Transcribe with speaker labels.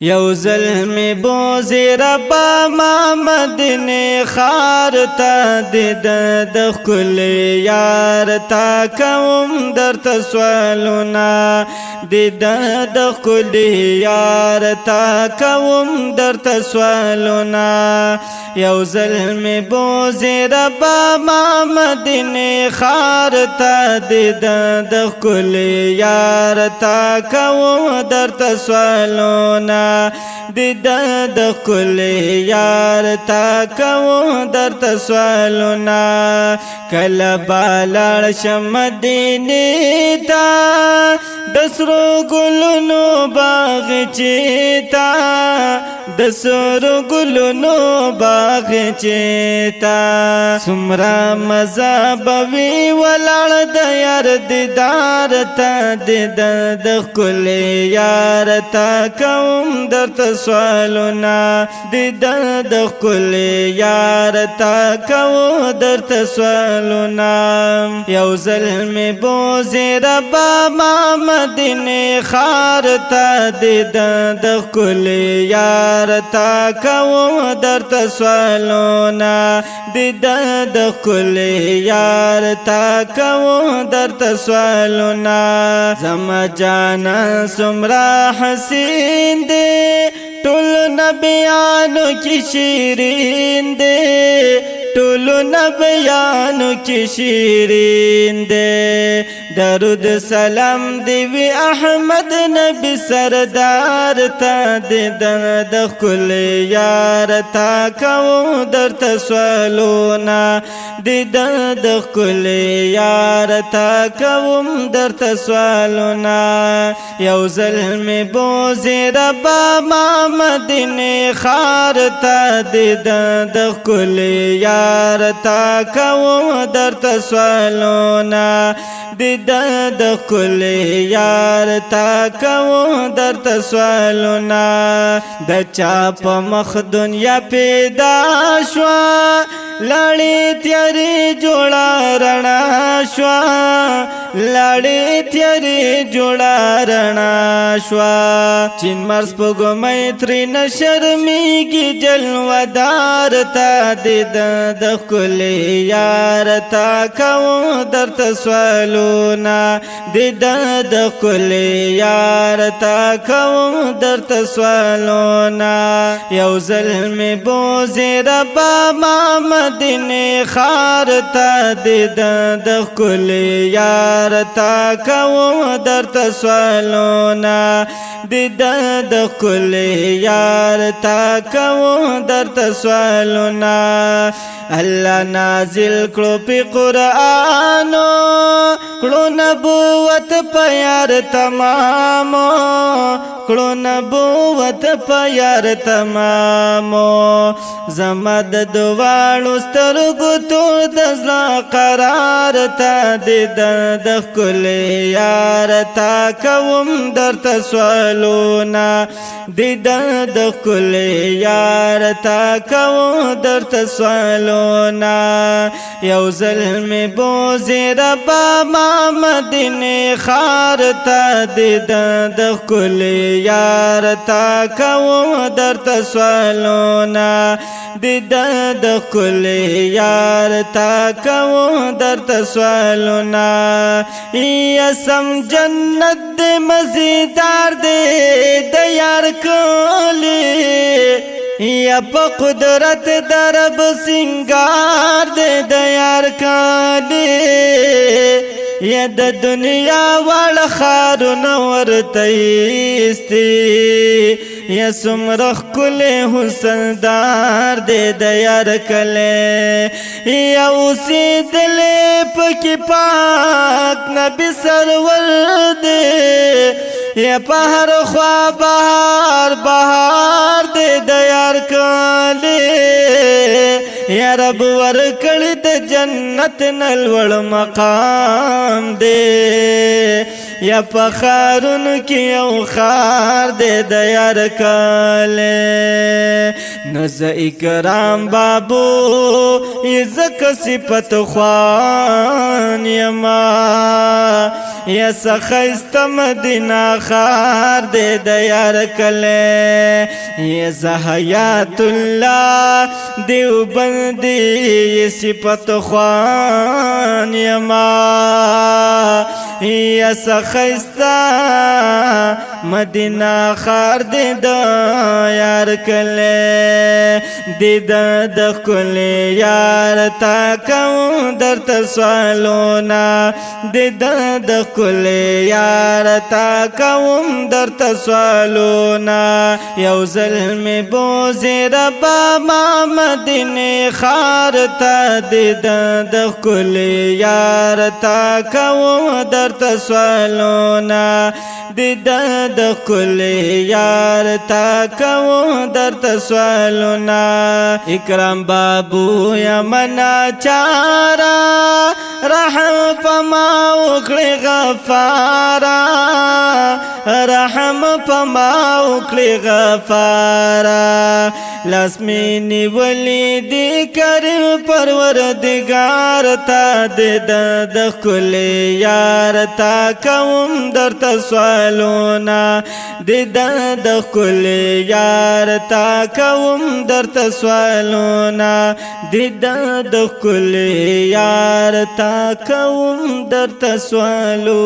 Speaker 1: یو ظلمی بوزی ربا ما مدینی خار تا دید دخل یار تا کوم در تسوالونا دید دخل یار تا کوم در تسوالونا یو ظلمی بوزی ربا ما مدینی خار تا دید دخل یار تا کوم در تسوالونا د کل یار تا کو در تسوالونا کله بالړ شم مدینه تا دسرو ګلونو باغچې تا دسرو ګلونو باغچې تا سمرا مزه بوي ولاړ د یار دیدار ته د کل یار تا کوم در تسوالونا د کل یار تا کو در تسوالونا یو ظلمی بوزی ربا ما مدینی خار تا د کل یار تا کو در تسوالونا د کل یار تا کو در تسوالونا زما جانا سمرا حسین دے ټول نبیانو کی شیرین دے ټول نبیانو کی شیرین دے درود سلام دی وی احمد نبی سردار تا د کل یار تا کو در تسوالونا د کل یار تا کوم در تسوالونا یو ظلمی بوزی ربا ما مدینی خار تا د کل یار تا کو در تسوالونا د کل یار تا کو در تسوالونا د چا په مخ دنیا پیدا شوا لړې تیارې جوړه رڼا شوا لړې تیارې جوړه رڼا شوا چین مرس په ګمې ترې نه شرمېږي جلوهدار تا د کل یار تا کو در تسوالونا د کل یار تا کو در تسوالونا یو ظلمی بوزی ربا ما مدینی خار تا د کل یار تا کو در تسوالونا د کل یار تا کو در تسوالونا اللہ نازل کړو په قرآنو کړو نبوت په یار تمامو کړو نبوت په یار تمامو زما د دواړو سترګو تور د زړه قرار تا د کل یار تا کوم در تسوالونا د کل یار تا کو در تسوالونا یو ظلمی بوزی ربا ما مدینی خار تا د کل یار تا کو در تسوالونا د کل یار تا کو در تسوالونا یا سم جنت دے مزیدار دے د یار کولی یا پا قدرت درب سنگار دے د یار کولی یا د دنیا وړ خارون ورتیستی یا سمرخ کل حسن دار دے د یار کلے یا اسی دل پکی پاک نبی سرور دے یا پہر خواہ بہار بہار دے د یار کلے یا رب ورکړی د جنت نلوړ مقام دے یا پخارن کی یو خار دے د یار کلے نز اکرام بابو یزک صفت خوان یما یا سخیست مدینہ خار دے دا یار کلے یا زحیات اللہ دیو بندی صفت خوان یما یا سخیستا مدینہ خار دے دا یار کلے دے دا کلے یار تاکو در تسوالونا دے دا کلے یار تاکو در تسوالونا یو ظلم بوزی ربا ما مدینہ خار تا دے دا کلے یار تاکو در تسوالونا دے دا کلے یار تاکو در تسوالونا اکرام بابو یا منا چارا رحم پما اکڑی غفارا رحم پما اکڑی غفارا لاسمینی ولی دی کریم پروردگار تا دے دا کلی یار تا کوم در تسوالونا دے دا کلی یار تا کوم در تسوالونا دے دا کلی یار تا کوم در تسوالونا